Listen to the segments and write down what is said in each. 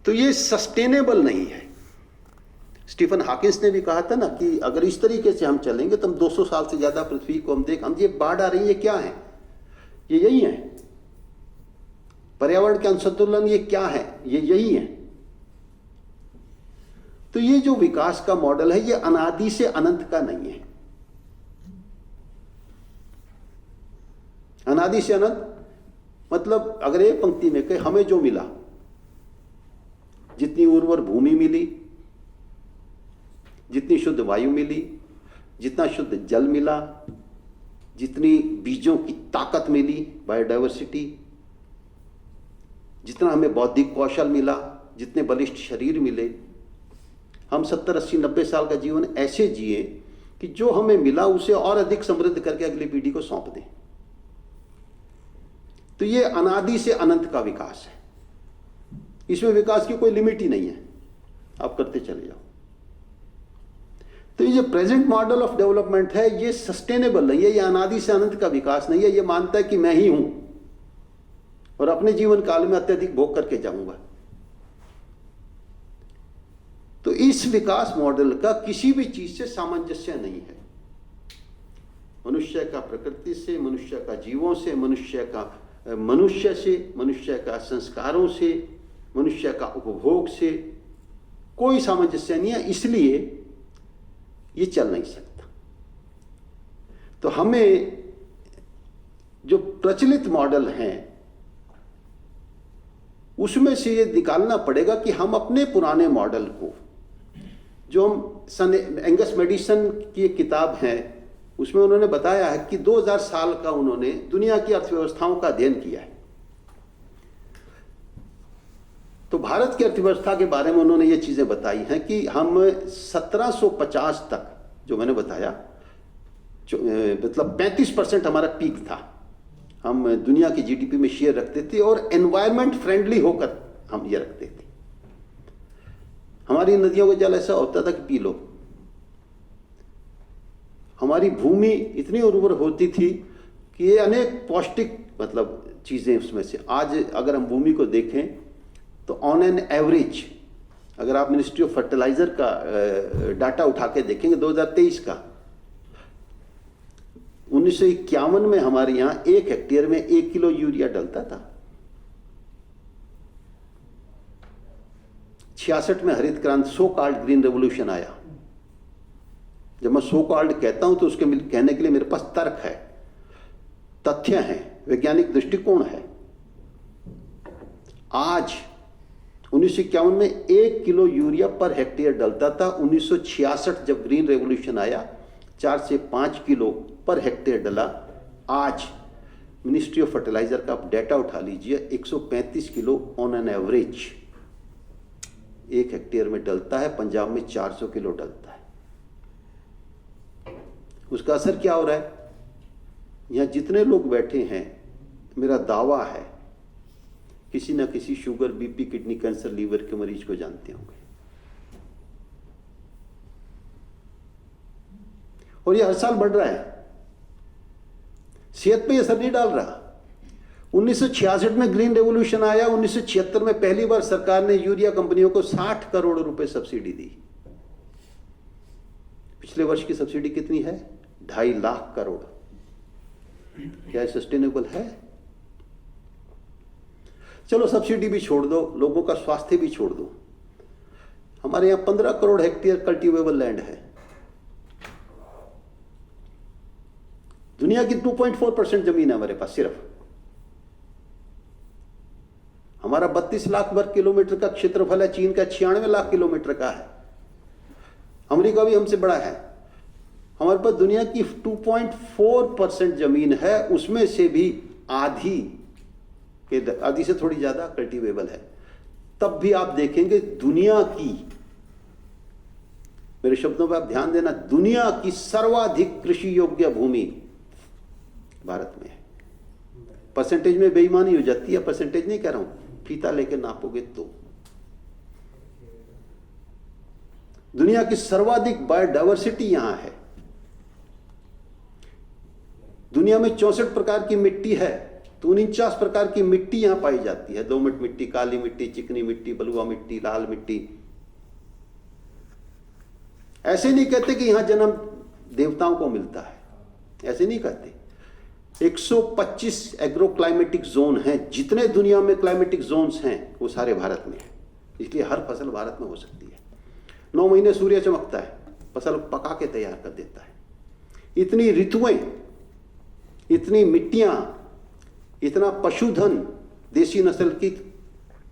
तो ये सस्टेनेबल नहीं है। स्टीफन हॉकिंस ने भी कहा था ना कि अगर इस तरीके से हम चलेंगे तो हम 200 साल से ज्यादा पृथ्वी को हम ये बाढ़ आ रही है, क्या है ये? यही है पर्यावरण के असंतुलन, ये क्या है? ये यही है। तो ये जो विकास का मॉडल है ये अनादि से अनंत का नहीं है। अनादि से अनंत मतलब अगर एक पंक्ति में कहे हमें जो मिला, जितनी उर्वर भूमि मिली, जितनी शुद्ध वायु मिली, जितना शुद्ध जल मिला, जितनी बीजों की ताकत मिली, बायोडाइवर्सिटी, जितना हमें बौद्धिक कौशल मिला, जितने बलिष्ठ शरीर मिले, हम 70, 80, 90 साल का जीवन ऐसे जिए कि जो हमें मिला उसे और अधिक समृद्ध करके अगली पीढ़ी को सौंप दें। तो ये अनादि से अनंत का विकास है। इसमें विकास की कोई लिमिट ही नहीं है, आप करते चले जाओ। तो ये जो प्रेजेंट मॉडल ऑफ डेवलपमेंट है ये सस्टेनेबल नहीं है, ये अनादि से अनंत का विकास नहीं है। ये मानता है कि मैं ही हूं और अपने जीवन काल में अत्यधिक भोग करके जाऊंगा। तो इस विकास मॉडल का किसी भी चीज से सामंजस्य नहीं है। मनुष्य का प्रकृति से, मनुष्य का जीवों से, मनुष्य से, मनुष्य का संस्कारों से, मनुष्य का उपभोग से कोई सामंजस्य नहीं है, इसलिए ये चल नहीं सकता। तो हमें जो प्रचलित मॉडल हैं उसमें से ये निकालना पड़ेगा कि हम अपने पुराने मॉडल को, जो हम एंगस मेडिसन की एक किताब है उसमें उन्होंने बताया है कि 2000 साल का उन्होंने दुनिया की अर्थव्यवस्थाओं का अध्ययन किया है। तो भारत की अर्थव्यवस्था के बारे में उन्होंने ये चीजें बताई हैं कि हम 1750 तक, जो मैंने बताया, मतलब 35% हमारा पीक था। हम दुनिया की जीडीपी में शेयर रखते थे और एनवायरमेंट फ्रेंडली होकर हम ये रखते थे। हमारी नदियों का जल ऐसा होता था कि पी लो। हमारी भूमि इतनी उर्वर होती थी कि ये अनेक पौष्टिक मतलब चीजें उसमें से, आज अगर हम भूमि को देखें तो ऑन एन एवरेज, अगर आप मिनिस्ट्री ऑफ फर्टिलाइजर का डाटा उठा के देखेंगे 2023 का, 1951 में हमारे यहां 1 हेक्टेयर में 1 किलो यूरिया डलता था। 66 में हरित क्रांति, सो कॉल्ड ग्रीन रेवोल्यूशन आया। जब मैं सो कॉल्ड कहता हूं तो उसके कहने के लिए मेरे पास तर्क है, तथ्य हैं, वैज्ञानिक दृष्टिकोण है। आज 1951 में 1 किलो यूरिया पर हेक्टेयर डलता था। 1966 जब ग्रीन रेवोल्यूशन आया 4 से 5 किलो पर हेक्टेयर डला। आज मिनिस्ट्री ऑफ फर्टिलाइजर का आप डाटा उठा लीजिए, 135 kilo on an average 1 hectare में डलता है। पंजाब में 400 किलो डलता है। उसका असर क्या हो रहा है? यहां जितने लोग बैठे हैं, मेरा दावा है किसी ना किसी sugar, BP, kidney cancer, liver के मरीज को जानते होंगे। और ये हर साल बढ़ रहा है, सेहत पे असर नहीं डाल रहा। 1966 में ग्रीन रेवोल्यूशन आया। 1976 में पहली बार सरकार ने यूरिया कंपनियों को 60 करोड़ रुपए सब्सिडी दी। पिछले वर्ष की सब्सिडी कितनी है? 2.5 लाख करोड़। क्या सस्टेनेबल है? चलो सब्सिडी भी छोड़ दो, लोगों का स्वास्थ्य भी छोड़ दो। हमारे यहां 15 करोड़ हेक्टेयर कल्टीवेबल लैंड है। दुनिया की 2.4% जमीन है हमारे पास सिर्फ। हमारा 32 लाख वर्ग किलोमीटर का क्षेत्रफल है, चीन का 96 लाख किलोमीटर का है, अमेरिका भी हमसे बड़ा है। हमारे पास दुनिया की 2.4% जमीन है, उसमें से भी आधी से थोड़ी ज्यादा कल्टीवेबल है। तब भी आप देखेंगे दुनिया की, मेरे शब्दों पर आप ध्यान देना, दुनिया की सर्वाधिक कृषि योग्य भूमि भारत में है। परसेंटेज में बेईमानी हो जाती है, परसेंटेज नहीं कह रहा हूं, फीता लेके नापोगे तो। दुनिया की सर्वाधिक बायोडाइवर्सिटी यहां है। दुनिया में 64 प्रकार की मिट्टी है, तो 49 प्रकार की मिट्टी यहां पाई जाती है। दोमट मिट्टी, काली मिट्टी, चिकनी मिट्टी, बलुआ मिट्टी, लाल मिट्टी। ऐसे नहीं कहते कि यहां जन्म देवताओं को मिलता है, ऐसे नहीं कहते। 125 एग्रो क्लाइमेटिक जोन हैं। जितने दुनिया में क्लाइमेटिक जोन्स हैं वो सारे भारत में है, इसलिए हर फसल भारत में हो सकती है। 9 महीने सूर्य चमकता है, फसल पका के तैयार कर देता है। इतनी ऋतुएं, इतनी मिट्टियां, इतना पशुधन, देसी नस्ल की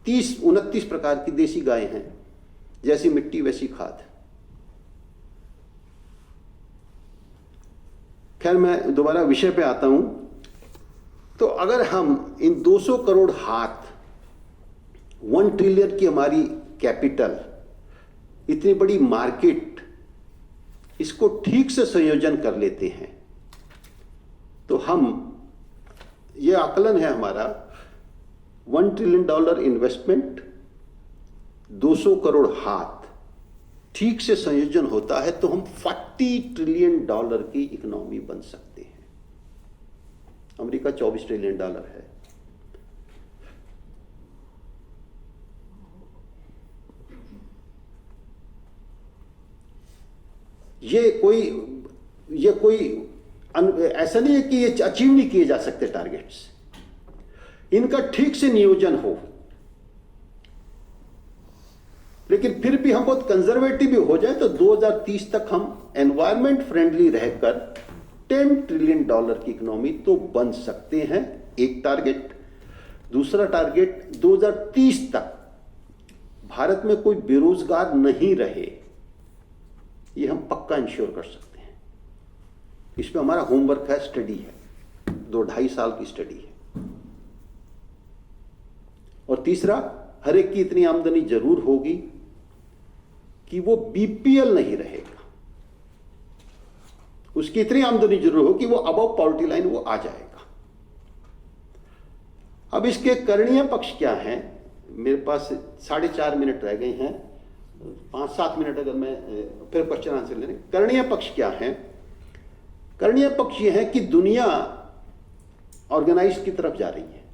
30-29 प्रकार की देसी गायें हैं। जैसी मिट्टी वैसी खाद। खैर, मैं दोबारा विषय पे आता हूं। तो अगर हम इन 200 करोड़ हाथ, 1 ट्रिलियन की हमारी कैपिटल, इतनी बड़ी मार्केट, इसको ठीक से संयोजन कर लेते हैं तो हम, ये आकलन है हमारा, $1 ट्रिलियन इन्वेस्टमेंट, 200 करोड़ हाथ ठीक से संयोजन होता है तो हम $40 ट्रिलियन की इकोनॉमी बन सकते हैं। अमेरिका $24 ट्रिलियन है। ये कोई ऐसा नहीं है कि ये अचीव नहीं किए जा सकते टारगेट्स। इनका ठीक से नियोजन हो, लेकिन फिर भी हम बहुत कंजर्वेटिव भी हो जाए तो 2030 तक हम एनवायरमेंट फ्रेंडली रहकर $10 ट्रिलियन की इकोनॉमी तो बन सकते हैं। एक टारगेट। दूसरा टारगेट, 2030 तक भारत में कोई बेरोजगार नहीं रहे, ये हम पक्का इंश्योर कर सकते हैं। इसमें हमारा होमवर्क है, स्टडी है, 2-2.5 साल की स्टडी है। और तीसरा, हर एक की इतनी आमदनी जरूर होगी कि वो बीपीएल नहीं रहेगा। उसकी इतनी आमदनी जरूर हो कि वो अबव पॉवर्टी लाइन वो आ जाएगा। अब इसके करणीय पक्ष क्या है? मेरे पास 4.5 मिनट रह गए हैं, 5-7 मिनट अगर मैं फिर क्वेश्चन आंसर लेने। करणीय पक्ष क्या है? करणीय पक्ष यह है कि दुनिया ऑर्गेनाइज की तरफ जा रही है।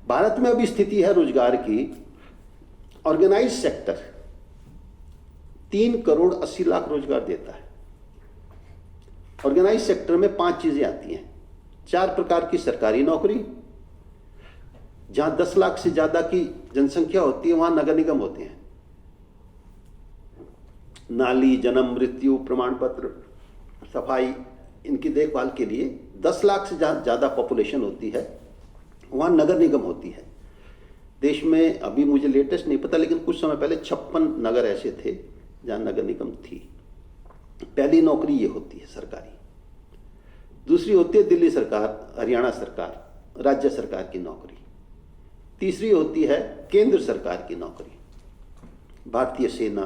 भारत में अभी स्थिति है रोजगार की, ऑर्गेनाइज सेक्टर 3 करोड़ 80 लाख रोजगार देता है। ऑर्गेनाइज सेक्टर में 5 चीजें आती हैं। 4 प्रकार की सरकारी नौकरी, जहां 10 लाख से ज्यादा की जनसंख्या होती है वहां नगर निगम होते हैं। नाली, जन्म, मृत्यु प्रमाण पत्र, सफाई, इनकी देखभाल के लिए 10 लाख से ज्यादा पॉपुलेशन होती है, वहां नगर निगम होती है। देश में अभी मुझे लेटेस्ट नहीं पता, लेकिन कुछ समय पहले 56 नगर ऐसे थे जहां नगर निगम थी। पहली नौकरी ये होती है सरकारी। दूसरी होती है दिल्ली सरकार, हरियाणा सरकार, राज्य सरकार की नौकरी। तीसरी होती है केंद्र सरकार की नौकरी, भारतीय सेना,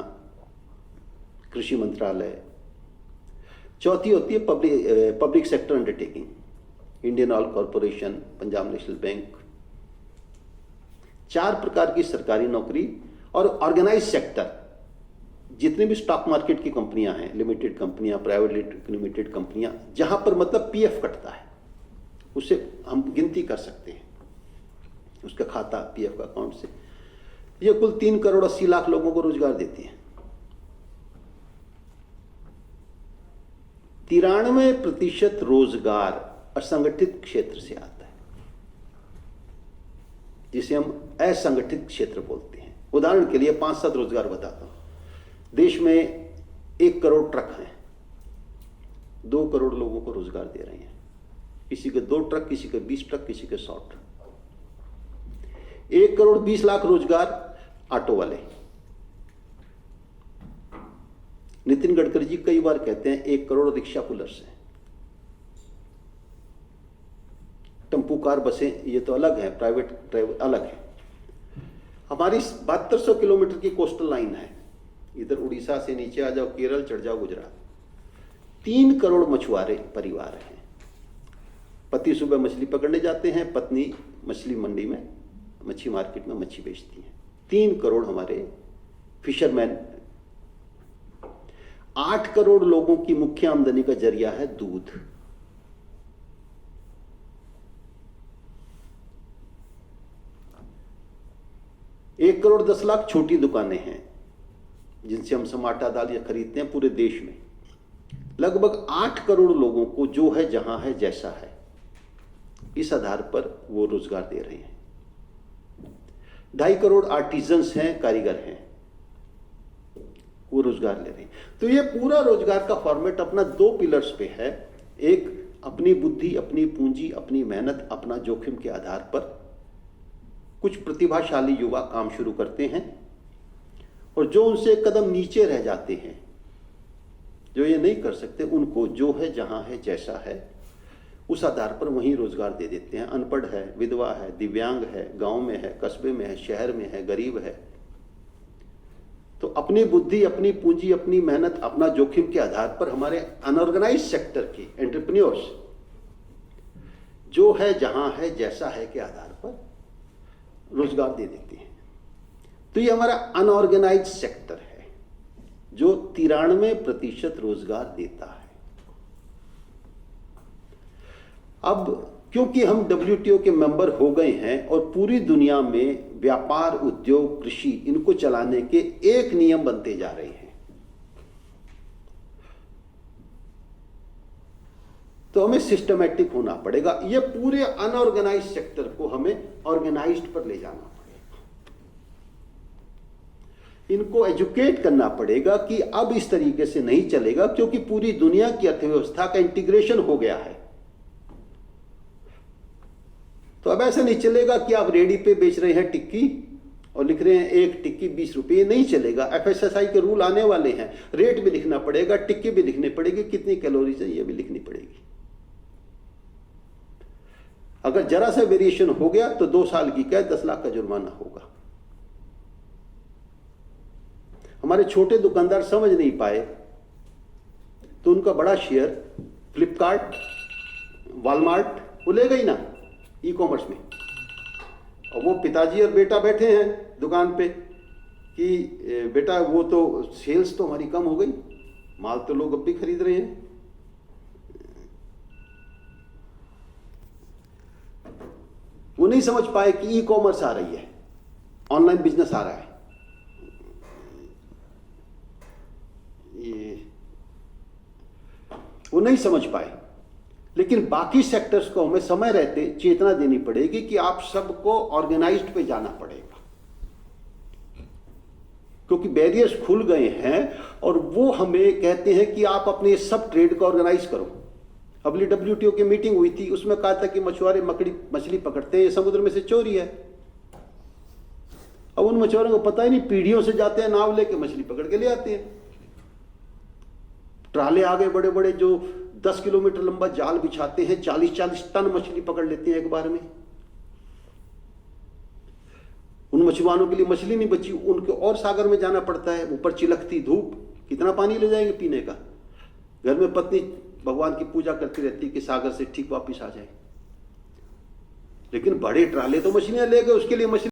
कृषि मंत्रालय। चौथी होती है public sector undertaking, Indian oil corporation, Punjab national bank. 4 प्रकार की सरकारी नौकरी। और ऑर्गेनाइज सेक्टर, जितनी भी स्टॉक मार्केट की कंपनियां हैं, लिमिटेड कंपनियां, प्राइवेट लिमिटेड कंपनियां, जहां पर मतलब पीएफ कटता है, उसे हम गिनती कर सकते हैं, उसका खाता पीएफ का अकाउंट से। ये कुल 3 करोड़ 80 लाख लोगों को रोजगार देती है। 93% रोजगार असंगठित क्षेत्र से आता है, जिसे हम असंगठित क्षेत्र बोलते हैं। उदाहरण के लिए 5-7 रोजगार बताता हूं। देश में 1 करोड़ ट्रक हैं, 2 करोड़ लोगों को रोजगार दे रहे हैं। किसी के 2 ट्रक, किसी के 20 ट्रक, किसी के 100 ट्रक। 1 करोड़ 20 लाख रोजगार ऑटो वाले। नितिन गडकरी जी कई बार कहते हैं 1 करोड़ रिक्शा पुलर्स हैं। टेम्पू, कार, बसें ये तो अलग है, प्राइवेट ड्राइवर अलग है। हमारी 7200 किलोमीटर की कोस्टल लाइन है। इधर उड़ीसा से नीचे आ जाओ, केरल चढ़ जाओ, गुजरात। 3 करोड़ मछुआरे परिवार हैं। पति सुबह मछली पकड़ने जाते हैं, पत्नी मछली मंडी में, मच्छी मार्केट में मच्छी बेचती है। 3 करोड़ हमारे फिशरमैन। 8 करोड़ लोगों की मुख्य आमदनी का जरिया है दूध। 1,10,00,000 छोटी दुकानें हैं जिनसे हम सब आटा दाल या खरीदते हैं पूरे देश में। लगभग 8 करोड़ लोगों को जो है जहां है जैसा है, इस आधार पर वो रोजगार दे रहे हैं। 2.5 करोड़ आर्टिजन्स हैं, कारीगर हैं, वो रोजगार ले रहे हैं। तो ये पूरा रोजगार का फॉर्मेट अपना 2 पिलर्स पे है। एक, अपनी बुद्धि, अपनी पूंजी, अपनी मेहनत, अपना जोखिम के आधार पर कुछ प्रतिभाशाली युवा काम शुरू करते हैं, और जो उनसे एक कदम नीचे रह जाते हैं, जो ये नहीं कर सकते, उनको जो है जहां है जैसा है उस आधार पर वहीं रोजगार दे देते हैं। अनपढ़ है, विधवा है, दिव्यांग है, गांव में है, कस्बे में है, शहर में है, गरीब है, तो अपनी बुद्धि, अपनी पूंजी, अपनी मेहनत, अपना जोखिम के आधार पर हमारे अनऑर्गेनाइज्ड सेक्टर के एंटरप्रेन्योर्स जो है जहां है जैसा है के आधार पर रोजगार दे देते हैं। तो ये हमारा अनऑर्गेनाइज्ड सेक्टर है जो 93% रोजगार देता है। अब क्योंकि हम WTO के मेंबर हो गए हैं और पूरी दुनिया में व्यापार, उद्योग, कृषि, इनको चलाने के एक नियम बनते जा रहे हैं, तो हमें सिस्टमैटिक होना पड़ेगा। ये पूरे अनऑर्गेनाइज्ड सेक्टर को हमें ऑर्गेनाइज्ड पर ले जाना पड़ेगा। इनको एजुकेट करना पड़ेगा कि अब इस तरीके से नहीं चलेगा, क्योंकि पूरी दुनिया की अर्थव्यवस्था का इंटीग्रेशन हो गया है। तो अब ऐसा नहीं चलेगा कि आप रेडी पे बेच रहे हैं टिक्की और लिख रहे हैं एक टिक्की 20 रुपये, ये नहीं चलेगा। FSSAI के रूल आने वाले हैं, रेट भी लिखना पड़ेगा, टिक्की भी लिखनी पड़ेगी, कितनी कैलोरीज है ये भी लिखनी पड़ेगी। अगर जरा सा वेरिएशन हो गया तो 2 साल की कैद, 10 लाख का जुर्माना होगा। हमारे छोटे दुकानदार समझ नहीं पाए तो उनका बड़ा शेयर फ्लिपकार्ट, वॉलमार्ट वो ले गई ना ई-कॉमर्स में। और वो पिताजी और बेटा बैठे हैं दुकान पे कि बेटा वो तो सेल्स तो हमारी कम हो गई, माल तो लोग अब भी खरीद रहे हैं। वो नहीं समझ पाए कि ई-कॉमर्स आ रही है, ऑनलाइन बिजनेस आ रहा है। ये वो नहीं समझ पाए। लेकिन बाकी सेक्टर्स को हमें समय रहते चेतना देनी पड़ेगी कि आप सबको ऑर्गेनाइज्ड पे जाना पड़ेगा, क्योंकि बैरियर्स खुल गए हैं और वो हमें कहते हैं कि आप अपने सब ट्रेड को ऑर्गेनाइज करो। अगली WTO की मीटिंग हुई थी, उसमें कहा था कि मछुआरे मछली पकड़ते हैं, ये समुद्र में से चोरी है। अब उन मछुआरों को पता ही नहीं, पीढ़ियों से जाते हैं नाव लेके, मछली पकड़ के ले आते हैं। ट्राले आ गए बड़े बड़े जो 10 किलोमीटर लंबा जाल बिछाते हैं, 40-40 टन मछली पकड़ लेते हैं एक बार में। उन मछुआरों के लिए मछली नहीं बची, उनको और सागर में जाना पड़ता है। ऊपर चिलकती धूप, कितना पानी ले जाएंगे पीने का। घर में पत्नी भगवान की पूजा करती रहती है कि सागर से ठीक वापिस आ जाए, लेकिन बड़े ट्राले तो मछलियां ले गए, उसके लिए मछली